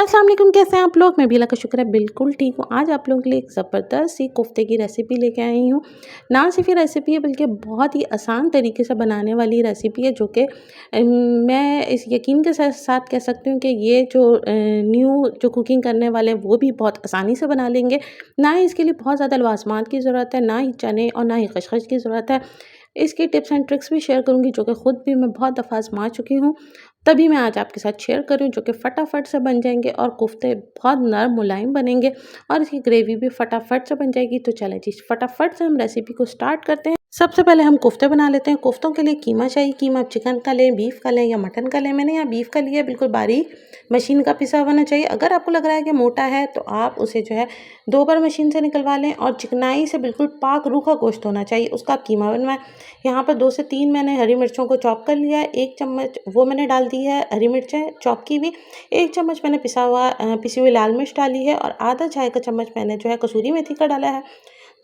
अस्सलाम वालेकुम, कैसे हैं आप लोग। मैं भी अल्लाह का शुक्र है बिल्कुल ठीक हूँ। आज आप लोगों के लिए एक ज़बरदस्त सी कोफ्ते की रेसिपी लेके आई हूँ। ना सिर्फ ये रेसिपी है बल्कि बहुत ही आसान तरीके से बनाने वाली रेसिपी है, जो कि मैं इस यकीन के साथ कह सकती हूँ कि ये जो न्यू जो कुकिंग करने वाले हैं वो भी बहुत आसानी से बना लेंगे। ना ही इसके लिए बहुत ज़्यादा लवाजमात की ज़रूरत है, ना ही चने और ना ही खशखश की ज़रूरत है। इसकी टिप्स एंड ट्रिक्स भी शेयर करूँगी, जो कि ख़ुद भी मैं बहुत दफ़ा आज़मा चुकी हूँ। तभी मैं आज आपके साथ शेयर कर रही हूँ, जो कि फटाफट से बन जाएँगे और कोफ्ते बहुत नरम मुलायम बनेंगे और इसकी ग्रेवी भी फटाफट से बन जाएगी। तो चलें जी, फटाफट से हम रेसिपी को स्टार्ट करते हैं। सबसे पहले हम कोफ्ते बना लेते हैं। कोफ्तों के लिए कीमा चाहिए। कीमा आप चिकन का लें, बीफ का लें या मटन का लें। मैंने यहाँ बीफ का लिया है, बिल्कुल बारीक मशीन का पिसा होना चाहिए। अगर आपको लग रहा है कि मोटा है तो आप उसे जो है 2 बार मशीन से निकलवा लें और चिकनाई से बिल्कुल पाक रूखा गोश्त होना चाहिए, उसका कीमा बनवाएं। यहाँ पर 2 से 3 मैंने हरी मिर्चों को चॉप कर लिया है। 1 चम्मच वो मैंने डाल दी है हरी मिर्चें चॉप की हुई। 1 चम्मच मैंने पिसी हुई लाल मिर्च डाली है और आधा चाय का चम्मच मैंने जो है कसूरी मेथी का डाला है।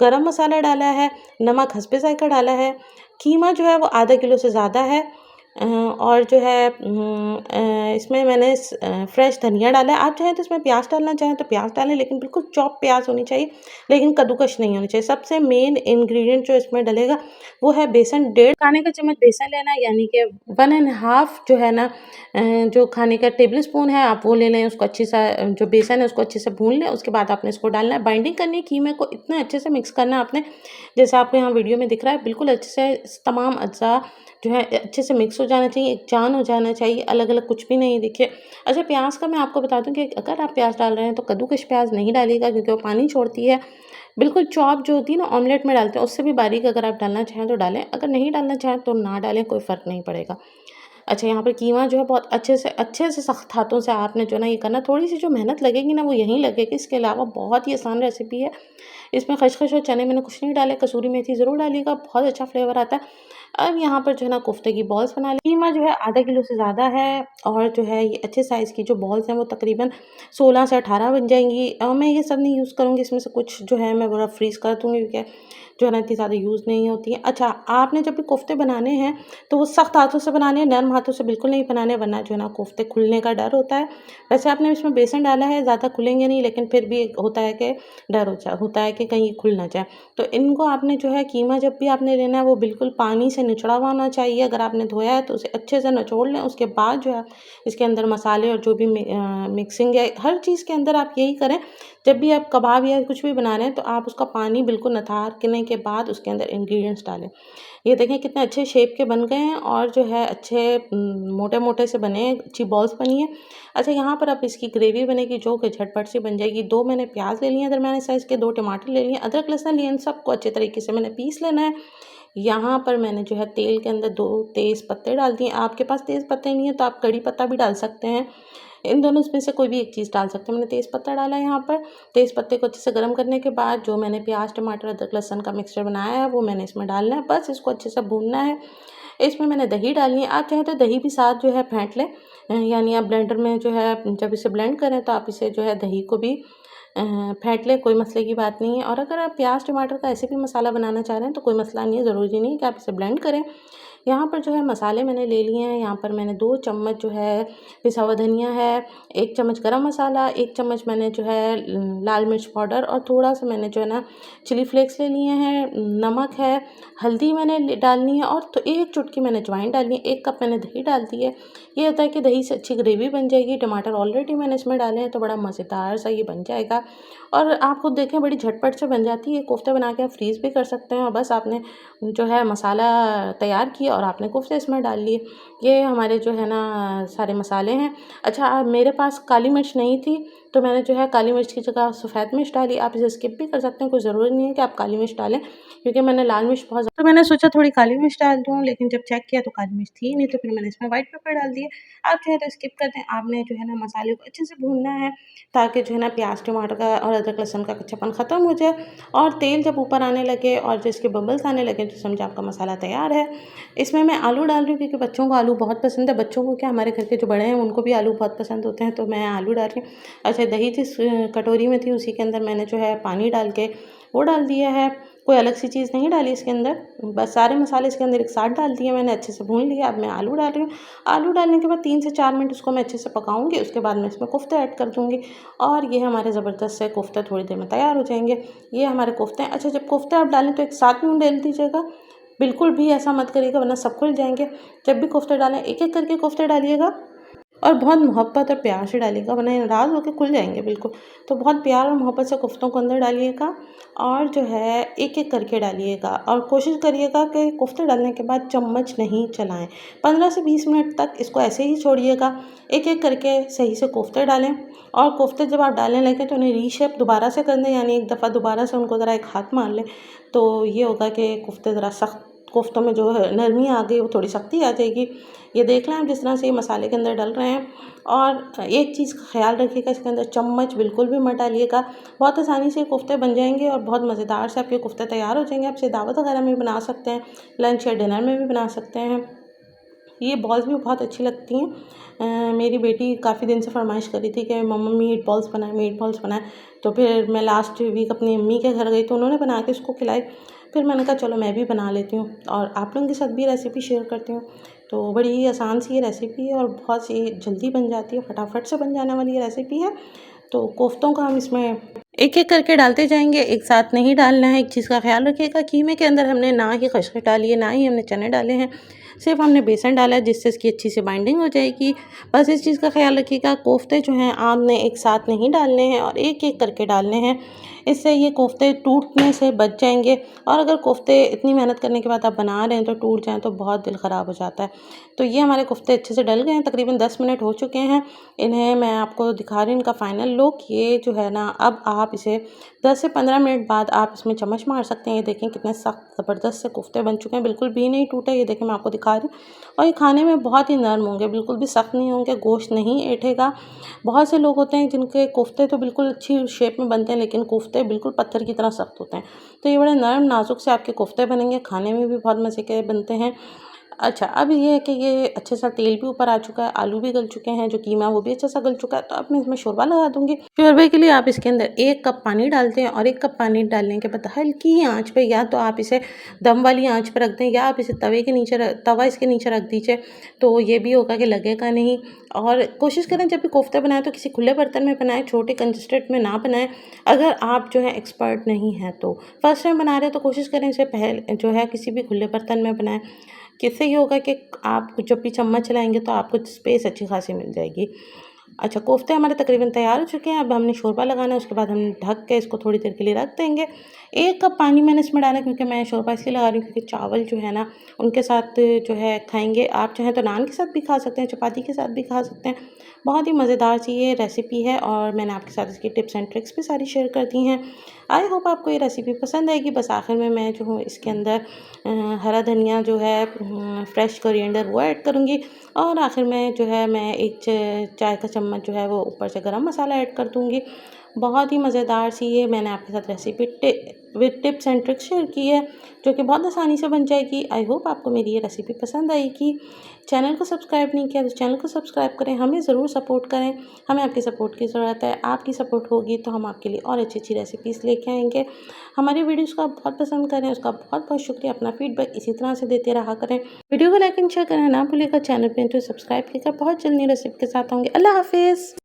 गरम मसाला डाला है, नमक हस्बे ज़ायक़ा डाला है। कीमा जो है वो आधा किलो से ज़्यादा है। और जो है इसमें मैंने फ्रेश धनिया डाला है। आप चाहें तो इसमें प्याज डालना चाहें तो प्याज डालें, लेकिन बिल्कुल चॉप प्याज होनी चाहिए, लेकिन कद्दूकश नहीं होनी चाहिए। सबसे मेन इंग्रेडिएंट जो इसमें डलेगा वो है बेसन। 1.5 खाने का चम्मच बेसन लेना है, यानी कि 1 एंड हाफ जो है ना जो खाने का टेबल स्पून है आप वो ले लें। उसको अच्छे से जो बेसन है उसको अच्छे से भून लें। उसके बाद आपने इसको डालना है, बाइंडिंग करनी है। कीमे को इतना अच्छे से मिक्स करना है आपने, जैसे आपको यहाँ वीडियो में दिख रहा है, बिल्कुल अच्छे से तमाम अज्जा जो है अच्छे से मिक्स हो जाना चाहिए, एक जान हो जाना चाहिए, अलग-अलग कुछ भी नहीं। देखिए, अच्छा प्याज़ का मैं आपको बता दूँ कि अगर आप प्याज़ डाल रहे हैं तो कद्दूकश प्याज़ नहीं डालिएगा, क्योंकि वो पानी छोड़ती है। बिल्कुल चॉप जो होती है ना ऑमलेट में डालते हैं, उससे भी बारीक अगर आप डालना चाहें तो डालें, अगर नहीं डालना चाहें तो ना डालें, कोई फ़र्क नहीं पड़ेगा। अच्छा, यहाँ पर कीमा जो है बहुत अच्छे से सख्त हाथों से आपने जो है ना ये करना। थोड़ी-सी जो मेहनत लगेगी ना वो यहीं लगेगी, इसके अलावा बहुत ही आसान रेसिपी है। इसमें खसखस और चने मैंने कुछ नहीं डाले, कसूरी मेथी ज़रूर डालिएगा, बहुत अच्छा फ्लेवर आता है। अब यहाँ पर जो है ना कोफ्ते की बॉल्स बना ली। कीमा जो है आधा किलो से ज़्यादा है और जो है ये अच्छे साइज़ की जो बॉल्स हैं वो तकरीबन 16 से 18 बन जाएँगी। मैं ये सब नहीं यूज़ करूँगी, इसमें से कुछ जो है मैं पूरा फ्रीज़ कर दूँगी, क्योंकि जो है ना इतनी ज़्यादा यूज़ नहीं होती है। अच्छा, आपने जब भी कोफ्ते बनाने हैं तो वो सख्त हाथों से बनाने हैं, नरम हाथों से बिल्कुल नहीं बनाने, वरना जो है ना कोफ्ते खुलने का डर होता है। वैसे आपने इसमें बेसन डाला है, ज़्यादा खुलेंगे नहीं, लेकिन फिर भी होता है कि डर होता है कि कहीं खुल ना जाए। तो इनको आपने जो है कीमा जब भी आपने लेना है वो बिल्कुल पानी से निचड़ा हुआ होना चाहिए। अगर आपने धोया है तो उसे अच्छे से निचोड़ लें। उसके बाद जो है इसके अंदर मसाले और जो भी मिक्सिंग है हर चीज़ के अंदर आप यही करें। जब भी आप कबाब या कुछ भी बना रहे हैं तो आप उसका पानी बिल्कुल निथारने के बाद उसके अंदर इंग्रेडिएंट्स डालें। ये देखें कितने अच्छे शेप के बन गए हैं और जो है अच्छे मोटे-मोटे से बने हैं, अच्छी बॉल्स बनी है। अच्छा, यहाँ पर अब इसकी ग्रेवी बनेगी जो कि झटपट से बन जाएगी। 2 मैंने प्याज ले लिए हैं दरमियाने साइज़ के, 2 टमाटर ले लिए, अदरक लहसुन लिए, इन सबको अच्छे तरीके से मैंने पीस लेना है। यहाँ पर मैंने जो है तेल के अंदर 2 तेज़ पत्ते डाल दिए। आपके पास तेज़ पत्ते नहीं है तो आप कड़ी पत्ता भी डाल सकते हैं। इन दोनों में से कोई भी एक चीज़ डाल सकते हैं। मैंने तेज़ पत्ता डाला है यहाँ पर। तेज़ पत्ते को अच्छे से गर्म करने के बाद जो मैंने प्याज, टमाटर, अदरक, लहसुन का मिक्सचर बनाया है वो मैंने इसमें डालना है। बस इसको अच्छे से भूनना है। इसमें मैंने दही डालनी है। आप चाहें तो दही भी साथ जो है फेंट लें। यानी आप ब्लेंडर में जो है जब इसे ब्लेंड करें तो आप इसे जो है दही को भी फेंट लें, कोई मसले की बात नहीं है। और अगर आप प्याज टमाटर का ऐसे भी मसाला बनाना चाह रहे हैं तो कोई मसला नहीं है, ज़रूरी नहीं है कि आप इसे ब्लेंड करें। यहाँ पर जो है मसाले मैंने ले लिए हैं। यहाँ पर मैंने 2 चम्मच जो है पिसा हुआ धनिया है, 1 चम्मच गरम मसाला, 1 चम्मच मैंने जो है लाल मिर्च पाउडर और थोड़ा-सा मैंने जो है ना चिली फ्लेक्स ले लिए हैं, नमक है, हल्दी मैंने डालनी है और तो 1 चुटकी मैंने अजवाइन डालनी है, 1 कप मैंने दही डाल दी है। ये होता है कि दही से अच्छी ग्रेवी बन जाएगी। टमाटर ऑलरेडी मैंने इसमें डाले हैं तो बड़ा मज़ेदार सा ये बन जाएगा और आप खुद देखें बड़ी झटपट से बन जाती है। कोफ्ते बना के आप फ्रीज़ भी कर सकते हैं और बस आपने जो है मसाला तैयार किया और आपने कोफ्ते इसमें डाल लिए। ये हमारे जो है ना सारे मसाले हैं। अच्छा, मेरे पास काली मिर्च नहीं थी तो मैंने जो है काली मिर्च की जगह सफ़ेद मिर्च डाली। आप इसे स्किप भी कर सकते हैं, कोई ज़रूरी नहीं है कि आप काली मिर्च डालें, क्योंकि मैंने लाल मिर्च बहुत ज़्यादा, तो मैंने सोचा थोड़ी काली मिर्च डाल दूँ, लेकिन जब चेक किया तो काली मिर्च थी ही नहीं, तो फिर मैंने इसमें व्हाइट पेपर डाल दिए। आप चाहें तो स्किप कर दें। आपने जो है ना मसाले को अच्छे से भूनना है ताकि जो है ना प्याज टमाटर का और अदरक लहसुन का कच्चापन ख़त्म हो जाए और तेल जब ऊपर आने लगे और जो इसके बबल्स आने लगे तो समझो आपका मसाला तैयार है। इसमें मैं आलू डाल रही हूँ क्योंकि बच्चों को आलू बहुत पसंद है। बच्चों को क्या, हमारे घर के जो बड़े हैं उनको भी आलू बहुत पसंद होते हैं, तो मैं आलू डाल रही हूँ। अच्छा, दही जिस कटोरी में थी उसी के अंदर मैंने जो है पानी डाल के वो डाल दिया है। कोई अलग सी चीज़ नहीं डाली इसके अंदर, बस सारे मसाले इसके अंदर एक साथ डाल दिए मैंने, अच्छे से भून लिया। अब मैं आलू डाल रही हूँ। आलू डालने के बाद 3 से 4 मिनट उसको मैं अच्छे से पकाऊँगी, उसके बाद मैं इसमें कोफ्ते ऐड कर दूँगी और ये हमारे ज़बरदस्त से कोफ्ते थोड़ी देर में तैयार हो जाएँगे। ये हमारे कोफ्ते हैं। अच्छा, जब कोफ्ते आप डालें तो एक साथ में डाल दीजिएगा, बिल्कुल भी ऐसा मत करिएगा वरना सब खुल जाएँगे। जब भी कोफ्ते डालें एक-एक करके कोफ्ते डालिएगा और बहुत मोहब्बत और प्यार से डालिएगा वरना ये नाराज़ होके खुल जाएँगे बिल्कुल। तो बहुत प्यार और मोहब्बत से कोफ्तों को अंदर डालिएगा और जो है एक-एक करके डालिएगा और कोशिश करिएगा कि कोफ्ते डालने के बाद चम्मच नहीं चलाएँ। 15 से 20 मिनट तक इसको ऐसे ही छोड़िएगा। एक-एक करके सही से कोफ्ते डालें और कोफ्ते जब आप डालने लगें तो उन्हें रीशेप दोबारा से कर दें, यानी एक दफ़ा दोबारा से उनको ज़रा एक हाथ मार लें। तो ये होगा कि कोफ्ते ज़रा सख्त, कोफ्तों में जो है नरमी आ गई, वो थोड़ी सख्ती आ जाएगी। ये देख लें आप जिस तरह से ये मसाले के अंदर डल रहे हैं। और एक चीज़ का ख़्याल रखिएगा, इसके अंदर चम्मच बिल्कुल भी मत डालिएगा। बहुत आसानी से कोफ्ते बन जाएंगे और बहुत मज़ेदार से आपके कोफ्ते तैयार हो जाएंगे। आप इसे दावत वगैरह में भी बना सकते हैं, लंच या डिनर में भी बना सकते हैं। ये बॉल्स भी बहुत अच्छी लगती हैं। मेरी बेटी काफ़ी दिन से फरमाइश कर रही थी कि मम्मा मीट बॉल्स बनाएं, मीट बॉल्स बनाएं। तो फिर मैं लास्ट वीक अपनी अम्मी के घर गई तो उन्होंने बना के उसको खिलाई। फिर मैंने कहा चलो मैं भी बना लेती हूँ और आप लोगों के साथ भी रेसिपी शेयर करती हूँ। तो बड़ी ही आसान सी ये रेसिपी है और बहुत सी जल्दी बन जाती है, फटाफट से बन जाने वाली ये रेसिपी है। तो कोफ्तों का हम इसमें एक-एक करके डालते जाएँगे, एक साथ नहीं डालना है। एक चीज़ का ख़्याल रखिएगा, कीमे के अंदर हमने ना ही खसखस डाली है, ना ही हमने चने डाले हैं। सिर्फ़ हमने बेसन डाला है जिससे इसकी अच्छी सी बाइंडिंग हो जाएगी। बस इस चीज़ का ख़्याल रखिएगा, कोफ्ते जो हैं आपने एक साथ नहीं डालने हैं और एक-एक करके डालने हैं। इससे ये कोफ्ते टूटने से बच जाएँगे और अगर कोफ्ते इतनी मेहनत करने के बाद आप बना रहे हैं तो टूट जाएँ तो बहुत दिल ख़राब हो जाता है। तो ये हमारे कोफ्ते अच्छे से डल गए हैं, तकरीबन 10 मिनट हो चुके हैं। इन्हें मैं आपको दिखा रही हूँ इनका फ़ाइनल लुक। ये जो है ना, अब आप इसे 10 से 15 मिनट बाद आप इसमें चम्मच मार सकते हैं। ये देखें कितने सख्त ज़बरदस्त से कोफ्ते बन चुके हैं, बिल्कुल भी नहीं टूटे। ये देखें मैं आपको दिखा रही हूँ और ये खाने में बहुत ही नरम होंगे, बिल्कुल भी सख्त नहीं होंगे, गोश्त नहीं ऐंठेगा। बहुत से लोग होते हैं जिनके कोफ्ते तो बिल्कुल अच्छी शेप में बनते हैं लेकिन कोफ्ते बिल्कुल पत्थर की तरह सख्त होते हैं। तो ये बड़े नरम नाजुक से आपके कोफ्ते बनेंगे, खाने में भी बहुत मज़े के बनते हैं। अच्छा, अब ये है कि ये अच्छे सा तेल भी ऊपर आ चुका है, आलू भी गल चुके हैं, जो कीमा है वो भी अच्छा सा गल चुका है। तो अब मैं इसमें शोरबा लगा दूँगी। शोरबे के लिए आप इसके अंदर 1 कप पानी डालते हैं और 1 कप पानी डालने के बाद हल्की आँच पे, या तो आप इसे दम वाली आँच पे रख दें या आप इसे तवा इसके नीचे रख दीजिए, तो ये भी होगा कि लगेगा नहीं। और कोशिश करें जब भी कोफ्ते बनाएँ तो किसी खुले बर्तन में बनाएँ, छोटे कंजस्टेड में ना बनाएँ। अगर आप जो है एक्सपर्ट नहीं हैं तो फर्स्ट टाइम बना रहे हैं तो कोशिश करें इसे जो है किसी भी खुले बर्तन में बनाएँ। किससे ये होगा कि आप जब भी चम्मच चलाएँगे तो आपको स्पेस अच्छी खासी मिल जाएगी। अच्छा, कोफ्ते हमारे तकरीबन तैयार हो चुके हैं। अब हमने शोरबा लगाना है, उसके बाद हम ढक के इसको थोड़ी देर के लिए रख देंगे। 1 कप पानी मैंने इसमें डाला क्योंकि मैं शोरबा इसलिए लगा रही हूँ क्योंकि चावल जो है ना उनके साथ जो है खाएँगे। आप चाहें तो नान के साथ भी खा सकते हैं, चपाती के साथ भी खा सकते हैं। बहुत ही मज़ेदार सी ये रेसिपी है और मैंने आपके साथ इसकी टिप्स एंड ट्रिक्स भी सारी शेयर कर दी हैं। आई होप आपको ये रेसिपी पसंद आएगी। बस आखिर में मैं जो हूँ इसके अंदर हरा धनिया जो है, फ्रेश कोरिएंडर वो ऐड करूँगी और आखिर में जो है मैं एक चाय का चम्मच जो है वो ऊपर से गरम मसाला ऐड कर दूँगी। बहुत ही मज़ेदार सी ये मैंने आपके साथ recipe with tips and tricks share की है, जो कि बहुत आसानी से बन जाएगी। आई होप आपको मेरी ये रेसिपी पसंद आएगी। चैनल को सब्सक्राइब नहीं किया तो चैनल को सब्सक्राइब करें, हमें ज़रूर सपोर्ट करें। हमें आपकी सपोर्ट की ज़रूरत है। आपकी सपोर्ट होगी तो हम आपके लिए और अच्छी-अच्छी रेसिपीज़ लेके आएँगे। हमारी वीडियोज़ को आप बहुत पसंद करें, उसका बहुत-बहुत शुक्रिया। अपना फीडबैक इसी तरह से देते रहा करें। वीडियो को लाइक एंड शेयर करना ना भूलिएगा। चैनल पे तो सब्सक्राइब कीजिएगा। बहुत जल्दी रेसिपी के साथ आऊँगी। अल्लाह हाफ़िज़।